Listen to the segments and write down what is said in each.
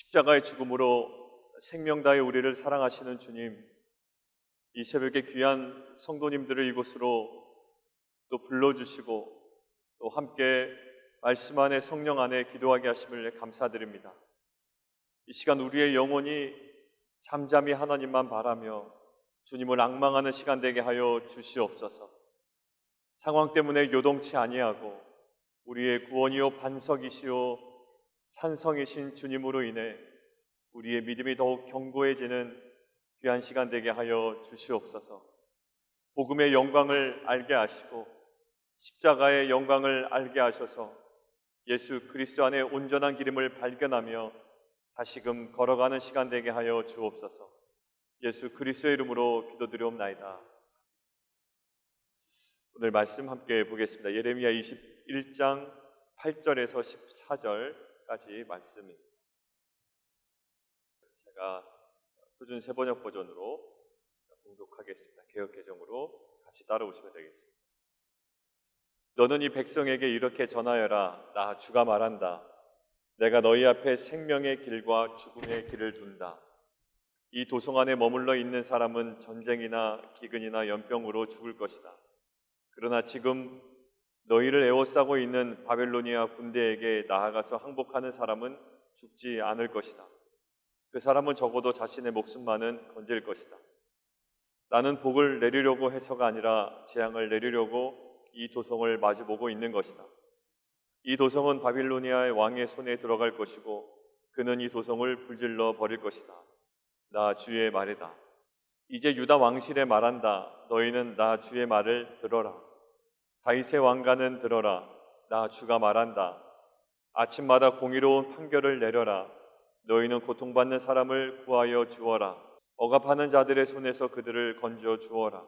십자가의 죽음으로 생명 다해 우리를 사랑하시는 주님, 이 새벽에 귀한 성도님들을 이곳으로 또 불러주시고 또 함께 말씀 안에 성령 안에 기도하게 하심을 감사드립니다. 이 시간 우리의 영혼이 잠잠히 하나님만 바라며 주님을 앙망하는 시간 되게 하여 주시옵소서. 상황 때문에 요동치 아니하고 우리의 구원이요 반석이시요 산성이신 주님으로 인해 우리의 믿음이 더욱 견고해지는 귀한 시간 되게 하여 주시옵소서. 복음의 영광을 알게 하시고 십자가의 영광을 알게 하셔서 예수 그리스도 안에 온전한 기름을 발견하며 다시금 걸어가는 시간 되게 하여 주옵소서. 예수 그리스도의 이름으로 기도드리옵나이다. 오늘 말씀 함께 보겠습니다. 예레미야 21장 8절에서 14절까지 말씀입니다. 제가 표준 세번역 버전으로 공독하겠습니다. 개역 개정으로 같이 따라오시면 되겠습니다. 너는 이 백성에게 이렇게 전하여라. 나 주가 말한다. 내가 너희 앞에 생명의 길과 죽음의 길을 둔다. 이 도성 안에 머물러 있는 사람은 전쟁이나 기근이나 연병으로 죽을 것이다. 그러나 지금 너희를 에워싸고 있는 바벨로니아 군대에게 나아가서 항복하는 사람은 죽지 않을 것이다. 그 사람은 적어도 자신의 목숨만은 건질 것이다. 나는 복을 내리려고 해서가 아니라 재앙을 내리려고 이 도성을 마주보고 있는 것이다. 이 도성은 바빌로니아의 왕의 손에 들어갈 것이고 그는 이 도성을 불질러 버릴 것이다. 나 주의 말이다. 이제 유다 왕실에 말한다. 너희는 나 주의 말을 들어라. 다윗의 왕가는 들어라. 나 주가 말한다. 아침마다 공의로운 판결을 내려라. 너희는 고통받는 사람을 구하여 주어라. 억압하는 자들의 손에서 그들을 건져 주어라.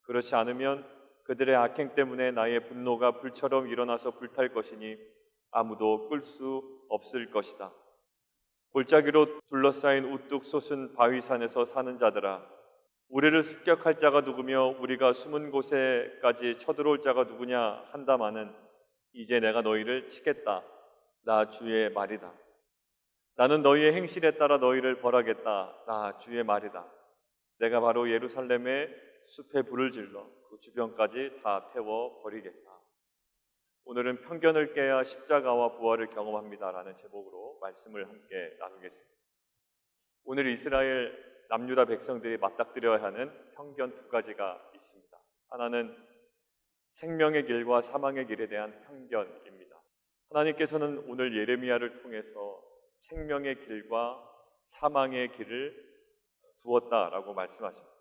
그렇지 않으면 그들의 악행 때문에 나의 분노가 불처럼 일어나서 불탈 것이니 아무도 끌 수 없을 것이다. 골짜기로 둘러싸인 우뚝 솟은 바위산에서 사는 자들아, 우리를 습격할 자가 누구며 우리가 숨은 곳에까지 쳐들어올 자가 누구냐 한다마는 이제 내가 너희를 치겠다. 나 주의 말이다. 나는 너희의 행실에 따라 너희를 벌하겠다. 나 주의 말이다. 내가 바로 예루살렘에 숲에 불을 질러 그 주변까지 다 태워버리겠다. 오늘은 편견을 깨야 십자가와 부활을 경험합니다라는 제목으로 말씀을 함께 나누겠습니다. 오늘 이스라엘 남유다 백성들이 맞닥뜨려야 하는 편견 두 가지가 있습니다. 하나는 생명의 길과 사망의 길에 대한 편견입니다. 하나님께서는 오늘 예레미야를 통해서 생명의 길과 사망의 길을 두었다라고 말씀하십니다.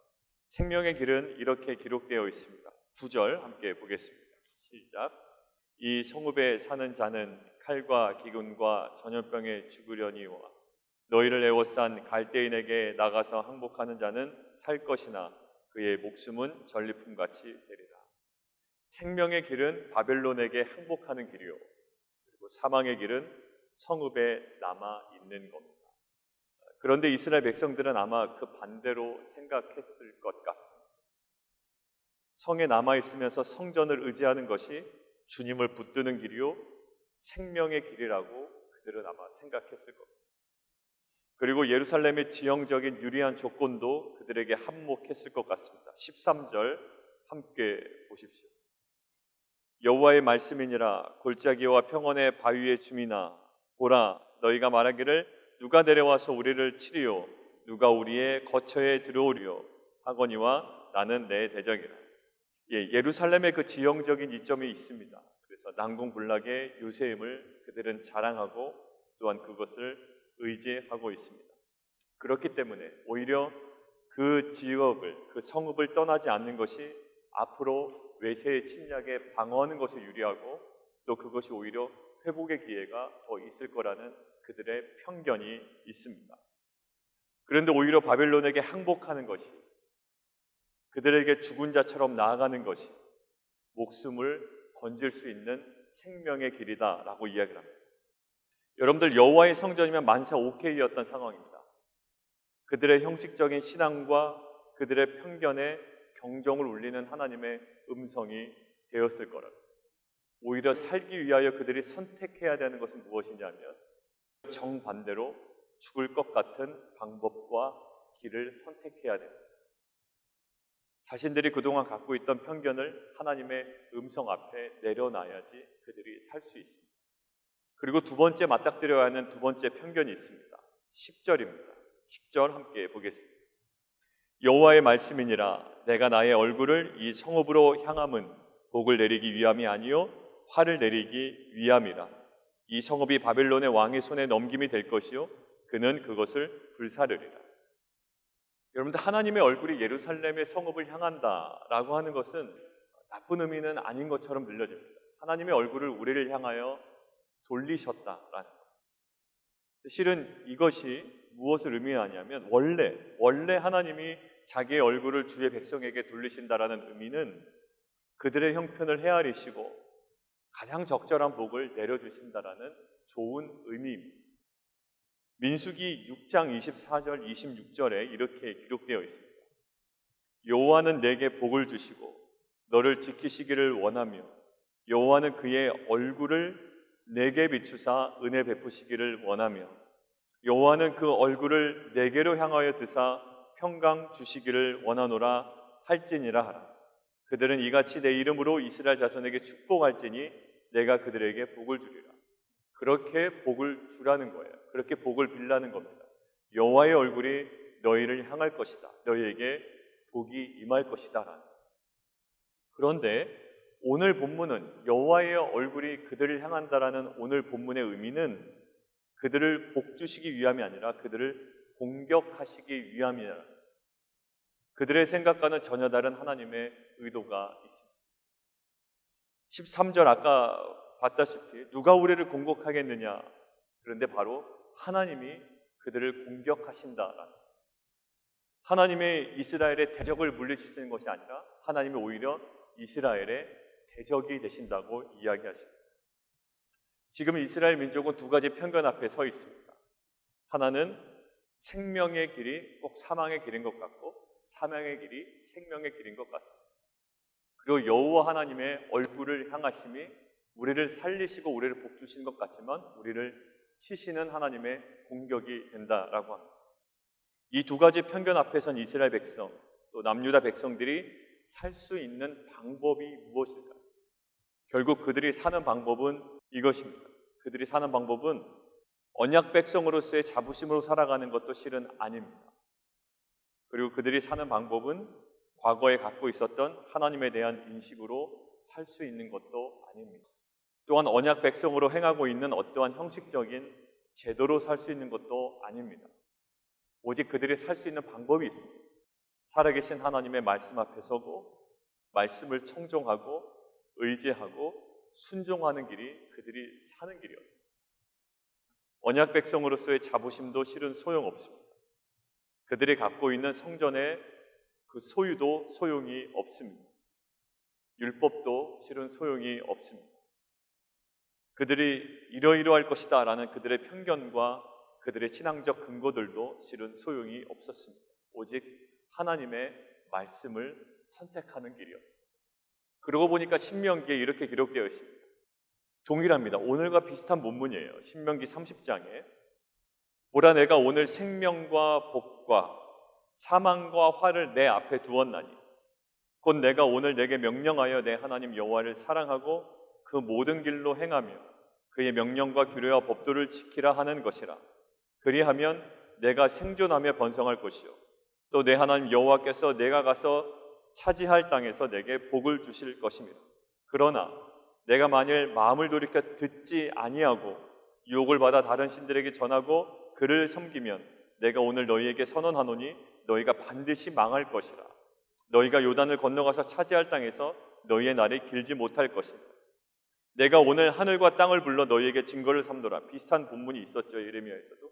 생명의 길은 이렇게 기록되어 있습니다. 9절 함께 보겠습니다. 시작. 이 성읍에 사는 자는 칼과 기근과 전염병에 죽으려니와 너희를 에워싼 갈대인에게 나가서 항복하는 자는 살 것이나 그의 목숨은 전리품같이 되리라. 생명의 길은 바벨론에게 항복하는 길이요, 그리고 사망의 길은 성읍에 남아 있는 겁니다. 그런데 이스라엘 백성들은 아마 그 반대로 생각했을 것 같습니다. 성에 남아 있으면서 성전을 의지하는 것이 주님을 붙드는 길이요 생명의 길이라고 그들은 아마 생각했을 겁니다. 그리고 예루살렘의 지형적인 유리한 조건도 그들에게 한몫했을 것 같습니다. 13절 함께 보십시오. 여호와의 말씀이니라. 골짜기와 평원의 바위의 주민아, 보라, 너희가 말하기를 누가 내려와서 우리를 치리요, 누가 우리의 거처에 들어오리요 하거니와 나는 내 대적이라. 예루살렘의 그 지형적인 이점이 있습니다. 그래서 난공불락의 요새임을 그들은 자랑하고 또한 그것을 의지하고 있습니다. 그렇기 때문에 오히려 그 지역을, 그 성읍을 떠나지 않는 것이 앞으로 외세의 침략에 방어하는 것에 유리하고 또 그것이 오히려 회복의 기회가 더 있을 거라는 그들의 편견이 있습니다. 그런데 오히려 바벨론에게 항복하는 것이, 그들에게 죽은 자처럼 나아가는 것이 목숨을 건질 수 있는 생명의 길이다라고 이야기를 합니다. 여러분들, 여호와의 성전이면 만사 오케이였던 상황입니다. 그들의 형식적인 신앙과 그들의 편견에 경종을 울리는 하나님의 음성이 되었을 거라고. 오히려 살기 위하여 그들이 선택해야 되는 것은 무엇이냐면 정반대로 죽을 것 같은 방법과 길을 선택해야 됩니다. 자신들이 그동안 갖고 있던 편견을 하나님의 음성 앞에 내려놔야지 그들이 살 수 있습니다. 그리고 두 번째 맞닥뜨려야 하는 두 번째 편견이 있습니다. 10절입니다. 10절 함께 보겠습니다. 여호와의 말씀이니라 내가 나의 얼굴을 이 성읍으로 향함은 복을 내리기 위함이 아니요 화를 내리기 위함이라. 이 성읍이 바벨론의 왕의 손에 넘김이 될 것이요 그는 그것을 불사르리라. 여러분들, 하나님의 얼굴이 예루살렘의 성읍을 향한다라고 하는 것은 나쁜 의미는 아닌 것처럼 들려집니다. 하나님의 얼굴을 우리를 향하여 돌리셨다라는 것. 실은 이것이 무엇을 의미하냐면 원래 하나님이 자기의 얼굴을 주의 백성에게 돌리신다라는 의미는 그들의 형편을 헤아리시고 가장 적절한 복을 내려주신다라는 좋은 의미입니다. 민수기 6장 24절 26절에 이렇게 기록되어 있습니다. 여호와는 내게 복을 주시고 너를 지키시기를 원하며 여호와는 그의 얼굴을 내게 비추사 은혜 베푸시기를 원하며 여호와는 그 얼굴을 내게로 향하여 드사 평강 주시기를 원하노라 할지니라 하라. 그들은 이같이 내 이름으로 이스라엘 자손에게 축복할지니 내가 그들에게 복을 주리라. 그렇게 복을 주라는 거예요. 그렇게 복을 빌라는 겁니다. 여호와의 얼굴이 너희를 향할 것이다. 너희에게 복이 임할 것이다. 그런데 오늘 본문은 여호와의 얼굴이 그들을 향한다라는 오늘 본문의 의미는 그들을 복 주시기 위함이 아니라 그들을 공격하시기 위함이라. 그들의 생각과는 전혀 다른 하나님의 의도가 있습니다. 13절 아까 봤다시피 누가 우리를 공격하겠느냐? 그런데 바로 하나님이 그들을 공격하신다라는, 하나님의 이스라엘의 대적을 물리치시는 것이 아니라 하나님이 오히려 이스라엘의 대적이 되신다고 이야기하십니다. 지금 이스라엘 민족은 두 가지 편견 앞에 서 있습니다. 하나는 생명의 길이 꼭 사망의 길인 것 같고 사망의 길이 생명의 길인 것 같습니다. 그리고 여호와 하나님의 얼굴을 향하심이 우리를 살리시고 우리를 복주시는 것 같지만 우리를 치시는 하나님의 공격이 된다라고 합니다. 이 두 가지 편견 앞에선 이스라엘 백성 또 남유다 백성들이 살 수 있는 방법이 무엇일까요? 결국 그들이 사는 방법은 이것입니다. 그들이 사는 방법은 언약 백성으로서의 자부심으로 살아가는 것도 실은 아닙니다. 그리고 그들이 사는 방법은 과거에 갖고 있었던 하나님에 대한 인식으로 살 수 있는 것도 아닙니다. 또한 언약 백성으로 행하고 있는 어떠한 형식적인 제도로 살 수 있는 것도 아닙니다. 오직 그들이 살 수 있는 방법이 있습니다. 살아계신 하나님의 말씀 앞에 서고 말씀을 청종하고 의지하고 순종하는 길이 그들이 사는 길이었습니다. 언약 백성으로서의 자부심도 실은 소용없습니다. 그들이 갖고 있는 성전의 그 소유도 소용이 없습니다. 율법도 실은 소용이 없습니다. 그들이 이러이러할 것이다 라는 그들의 편견과 그들의 신앙적 근거들도 실은 소용이 없었습니다. 오직 하나님의 말씀을 선택하는 길이었습니다. 그러고 보니까 신명기에 이렇게 기록되어 있습니다. 동일합니다. 오늘과 비슷한 본문이에요. 신명기 30장에 보라 내가 오늘 생명과 복과 사망과 화를 내 앞에 두었나니 곧 내가 오늘 내게 명령하여 내 하나님 여호와를 사랑하고 그 모든 길로 행하며 그의 명령과 규례와 법도를 지키라 하는 것이라. 그리하면 내가 생존하며 번성할 것이요 또 내 하나님 여호와께서 내가 가서 차지할 땅에서 내게 복을 주실 것입니다. 그러나 내가 만일 마음을 돌이켜 듣지 아니하고 유혹을 받아 다른 신들에게 전하고 그를 섬기면 내가 오늘 너희에게 선언하노니 너희가 반드시 망할 것이라. 너희가 요단을 건너가서 차지할 땅에서 너희의 날이 길지 못할 것이다. 내가 오늘 하늘과 땅을 불러 너희에게 증거를 삼노라. 비슷한 본문이 있었죠. 예레미야에서도.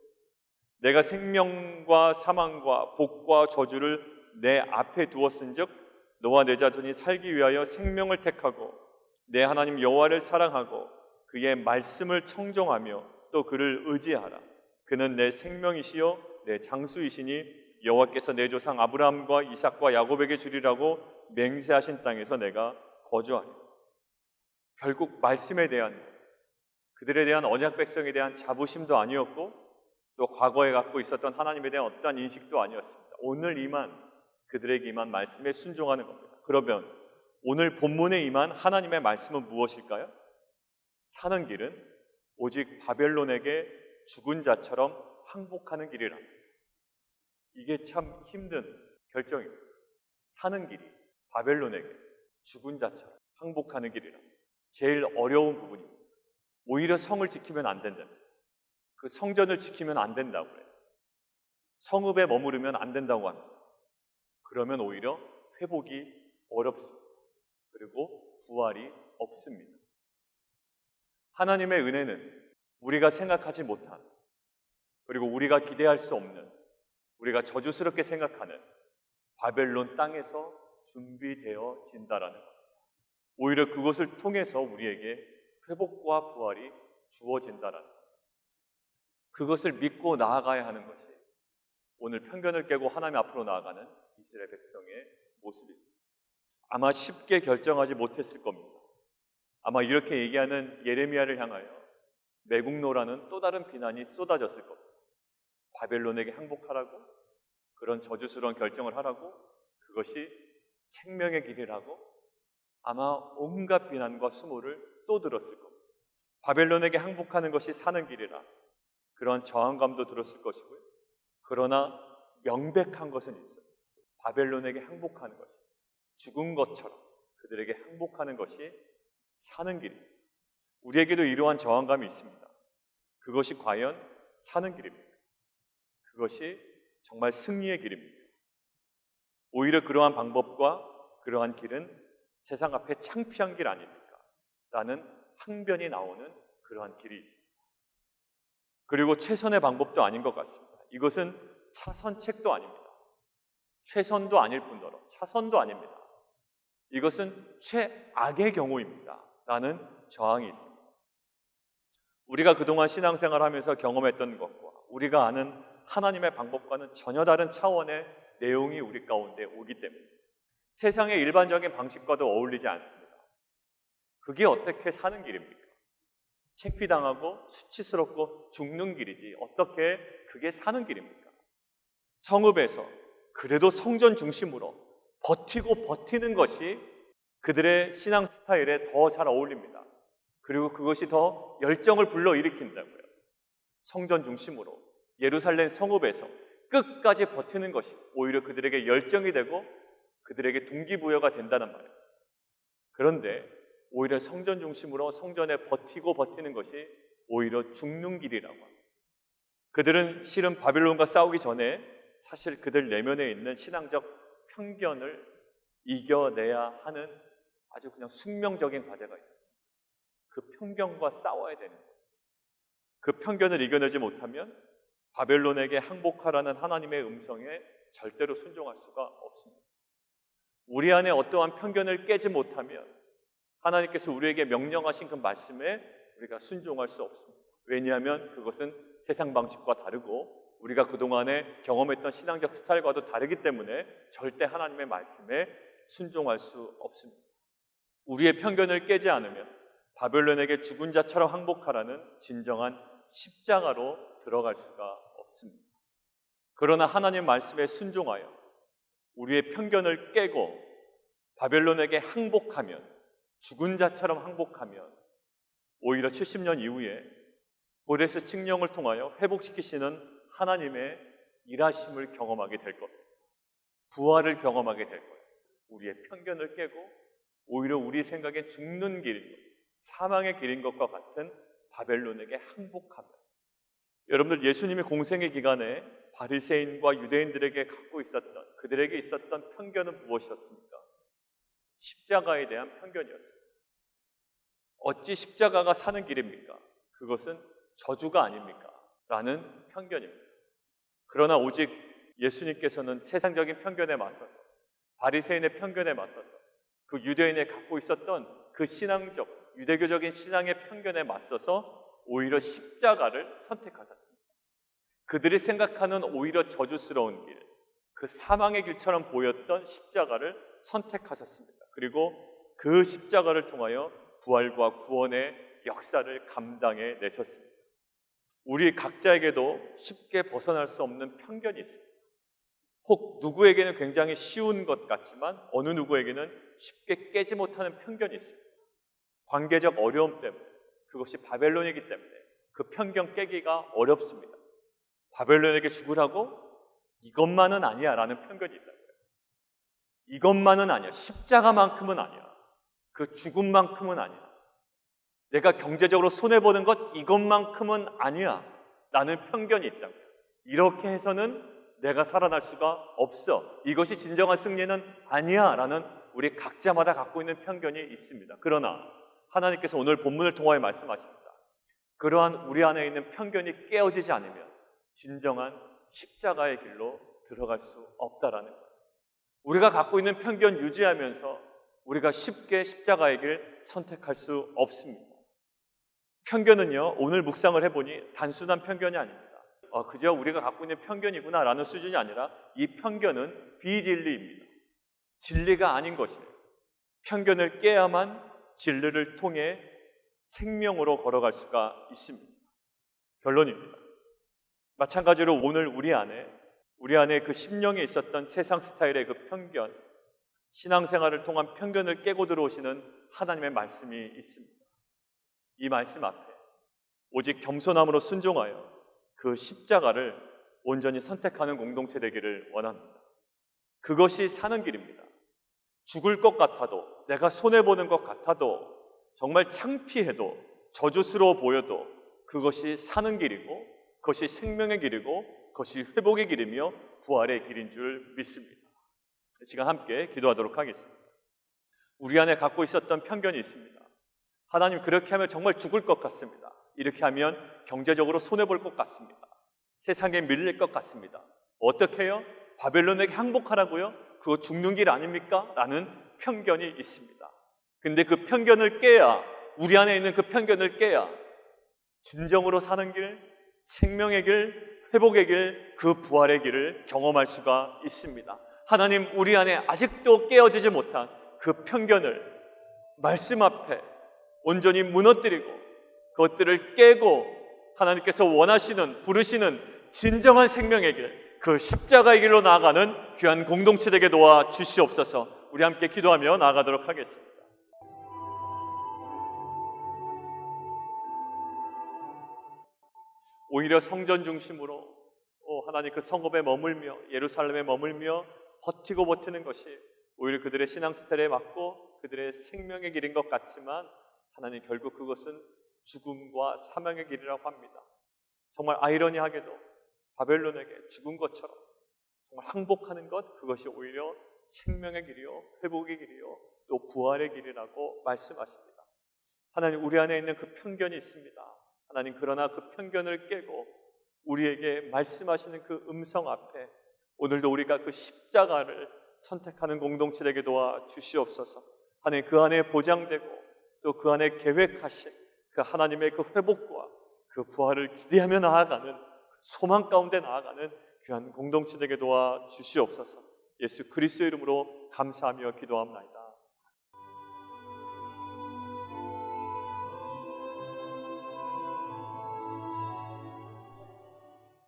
내가 생명과 사망과 복과 저주를 내 앞에 두었은즉 너와 내 자손이 살기 위하여 생명을 택하고 내 하나님 여호와를 사랑하고 그의 말씀을 청종하며 또 그를 의지하라. 그는 내 생명이시요 내 장수이시니 여호와께서 내 조상 아브라함과 이삭과 야곱에게 주리라고 맹세하신 땅에서 내가 거주하리라. 결국 말씀에 대한, 그들에 대한 언약 백성에 대한 자부심도 아니었고 또 과거에 갖고 있었던 하나님에 대한 어떠한 인식도 아니었습니다. 오늘 임한 그들에게 임한 말씀에 순종하는 겁니다. 그러면 오늘 본문에 임한 하나님의 말씀은 무엇일까요? 사는 길은 오직 바벨론에게 죽은 자처럼 항복하는 길이라. 이게 참 힘든 결정입니다. 사는 길이 바벨론에게 죽은 자처럼 항복하는 길이라. 제일 어려운 부분입니다. 오히려 성을 지키면 안 된답니다. 그 성전을 지키면 안 된다고 그래요. 성읍에 머무르면 안 된다고 합니다. 그러면 오히려 회복이 어렵습니다. 그리고 부활이 없습니다. 하나님의 은혜는 우리가 생각하지 못한, 그리고 우리가 기대할 수 없는, 우리가 저주스럽게 생각하는 바벨론 땅에서 준비되어진다라는 것. 오히려 그것을 통해서 우리에게 회복과 부활이 주어진다라는 것. 그것을 믿고 나아가야 하는 것이 오늘 편견을 깨고 하나님 앞으로 나아가는 이스라엘 백성의 모습입니다. 아마 쉽게 결정하지 못했을 겁니다. 아마 이렇게 얘기하는 예레미야를 향하여 매국노라는 또 다른 비난이 쏟아졌을 겁니다. 바벨론에게 항복하라고, 그런 저주스러운 결정을 하라고, 그것이 생명의 길이라고, 아마 온갖 비난과 수모를 또 들었을 겁니다. 바벨론에게 항복하는 것이 사는 길이라 그런 저항감도 들었을 것이고요. 그러나 명백한 것은 있어요. 바벨론에게 항복하는 것이 죽은 것처럼 그들에게 항복하는 것이 사는 길입니다. 우리에게도 이러한 저항감이 있습니다. 그것이 과연 사는 길입니까? 그것이 정말 승리의 길입니다. 오히려 그러한 방법과 그러한 길은 세상 앞에 창피한 길 아닙니까? 라는 항변이 나오는 그러한 길이 있습니다. 그리고 최선의 방법도 아닌 것 같습니다. 이것은 차선책도 아닙니다. 최선도 아닐 뿐더러 차선도 아닙니다. 이것은 최악의 경우입니다. 라는 저항이 있습니다. 우리가 그동안 신앙생활하면서 경험했던 것과 우리가 아는 하나님의 방법과는 전혀 다른 차원의 내용이 우리 가운데 오기 때문에 세상의 일반적인 방식과도 어울리지 않습니다. 그게 어떻게 사는 길입니까? 창피당하고 수치스럽고 죽는 길이지 어떻게 그게 사는 길입니까? 성읍에서 그래도 성전 중심으로 버티고 버티는 것이 그들의 신앙 스타일에 더 잘 어울립니다. 그리고 그것이 더 열정을 불러일으킨다고요. 성전 중심으로 예루살렘 성읍에서 끝까지 버티는 것이 오히려 그들에게 열정이 되고 그들에게 동기부여가 된다는 말이에요. 그런데 오히려 성전 중심으로 성전에 버티고 버티는 것이 오히려 죽는 길이라고 합니다. 그들은 실은 바빌론과 싸우기 전에 사실 그들 내면에 있는 신앙적 편견을 이겨내야 하는 아주 그냥 숙명적인 과제가 있었습니다. 그 편견과 싸워야 되는 거예요. 그 편견을 이겨내지 못하면 바벨론에게 항복하라는 하나님의 음성에 절대로 순종할 수가 없습니다. 우리 안에 어떠한 편견을 깨지 못하면 하나님께서 우리에게 명령하신 그 말씀에 우리가 순종할 수 없습니다. 왜냐하면 그것은 세상 방식과 다르고 우리가 그동안에 경험했던 신앙적 스타일과도 다르기 때문에 절대 하나님의 말씀에 순종할 수 없습니다. 우리의 편견을 깨지 않으면 바벨론에게 죽은 자처럼 항복하라는 진정한 십자가로 들어갈 수가 없습니다. 그러나 하나님 말씀에 순종하여 우리의 편견을 깨고 바벨론에게 항복하면, 죽은 자처럼 항복하면 오히려 70년 이후에 고레스 칙령을 통하여 회복시키시는 하나님의 일하심을 경험하게 될 겁니다. 부활을 경험하게 될 거예요. 우리의 편견을 깨고 오히려 우리 생각에 죽는 길인 것, 사망의 길인 것과 같은 바벨론에게 항복하면, 여러분들 예수님이 공생의 기간에 바리새인과 유대인들에게 갖고 있었던, 그들에게 있었던 편견은 무엇이었습니까? 십자가에 대한 편견이었습니다. 어찌 십자가가 사는 길입니까? 그것은 저주가 아닙니까? 라는 편견입니다. 그러나 오직 예수님께서는 세상적인 편견에 맞서서, 바리새인의 편견에 맞서서, 그 유대인에 갖고 있었던 그 신앙적, 유대교적인 신앙의 편견에 맞서서 오히려 십자가를 선택하셨습니다. 그들이 생각하는 오히려 저주스러운 길, 그 사망의 길처럼 보였던 십자가를 선택하셨습니다. 그리고 그 십자가를 통하여 부활과 구원의 역사를 감당해 내셨습니다. 우리 각자에게도 쉽게 벗어날 수 없는 편견이 있습니다. 혹 누구에게는 굉장히 쉬운 것 같지만 어느 누구에게는 쉽게 깨지 못하는 편견이 있습니다. 관계적 어려움 때문에, 그것이 바벨론이기 때문에 그 편견 깨기가 어렵습니다. 바벨론에게 죽으라고? 이것만은 아니야 라는 편견이 있다고요. 이것만은 아니야. 십자가만큼은 아니야. 그 죽음만큼은 아니야. 내가 경제적으로 손해보는 것 이것만큼은 아니야 라는 편견이 있다고요. 이렇게 해서는 내가 살아날 수가 없어. 이것이 진정한 승리는 아니야 라는 우리 각자마다 갖고 있는 편견이 있습니다. 그러나 하나님께서 오늘 본문을 통하여 말씀하십니다. 그러한 우리 안에 있는 편견이 깨어지지 않으면 진정한 십자가의 길로 들어갈 수 없다라는 거예요. 우리가 갖고 있는 편견 유지하면서 우리가 쉽게 십자가의 길 선택할 수 없습니다. 편견은요, 오늘 묵상을 해보니 단순한 편견이 아닙니다. 그저 우리가 갖고 있는 편견이구나 라는 수준이 아니라 이 편견은 비진리입니다. 진리가 아닌 것이에요. 편견을 깨야만 진리를 통해 생명으로 걸어갈 수가 있습니다. 결론입니다. 마찬가지로 오늘 우리 안에 그 심령에 있었던 세상 스타일의 그 편견, 신앙생활을 통한 편견을 깨고 들어오시는 하나님의 말씀이 있습니다. 이 말씀 앞에 오직 겸손함으로 순종하여 그 십자가를 온전히 선택하는 공동체 되기를 원합니다. 그것이 사는 길입니다. 죽을 것 같아도, 내가 손해보는 것 같아도, 정말 창피해도, 저주스러워 보여도 그것이 사는 길이고, 그것이 생명의 길이고, 그것이 회복의 길이며 부활의 길인 줄 믿습니다. 시간 함께 기도하도록 하겠습니다. 우리 안에 갖고 있었던 편견이 있습니다. 하나님, 그렇게 하면 정말 죽을 것 같습니다. 이렇게 하면 경제적으로 손해볼 것 같습니다. 세상에 밀릴 것 같습니다. 어떻게 해요? 바벨론에게 항복하라고요? 그거 죽는 길 아닙니까? 라는 편견이 있습니다. 근데 그 편견을 깨야, 우리 안에 있는 그 편견을 깨야 진정으로 사는 길, 생명의 길, 회복의 길, 그 부활의 길을 경험할 수가 있습니다. 하나님, 우리 안에 아직도 깨어지지 못한 그 편견을 말씀 앞에 온전히 무너뜨리고 그것들을 깨고 하나님께서 원하시는, 부르시는 진정한 생명의 길, 그 십자가의 길로 나아가는 귀한 공동체 되게 도와 주시옵소서. 우리 함께 기도하며 나아가도록 하겠습니다. 오히려 성전 중심으로 하나님 그 성읍에 머물며 예루살렘에 머물며 버티는 것이 오히려 그들의 신앙 스타일에 맞고 그들의 생명의 길인 것 같지만 하나님, 결국 그것은 죽음과 사망의 길이라고 합니다. 정말 아이러니하게도 바벨론에게 죽은 것처럼 정말 항복하는 것, 그것이 오히려 생명의 길이요, 회복의 길이요, 또 부활의 길이라고 말씀하십니다. 하나님, 우리 안에 있는 그 편견이 있습니다. 하나님, 그러나 그 편견을 깨고 우리에게 말씀하시는 그 음성 앞에 오늘도 우리가 그 십자가를 선택하는 공동체 되게 도와 주시옵소서. 하나님, 그 안에 보장되고 또 그 안에 계획하신 그 하나님의 그 회복과 그 부활을 기대하며 나아가는 소망 가운데 나아가는 귀한 공동체 되게 도와 주시옵소서. 예수 그리스도의 이름으로 감사하며 기도합니다.